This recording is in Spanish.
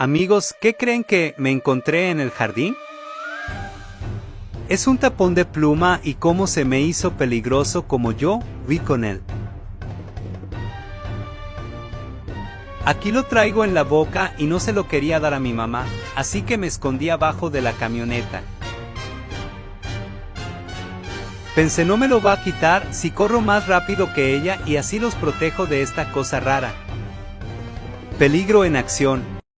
Amigos, ¿qué creen que me encontré en el jardín? Es un tapón de pluma y cómo se me hizo peligroso como yo vi con él. Aquí lo traigo en la boca y no se lo quería dar a mi mamá, así que me escondí abajo de la camioneta. Pensé no me lo va a quitar si corro más rápido que ella y así los protejo de esta cosa rara. Peligro en acción.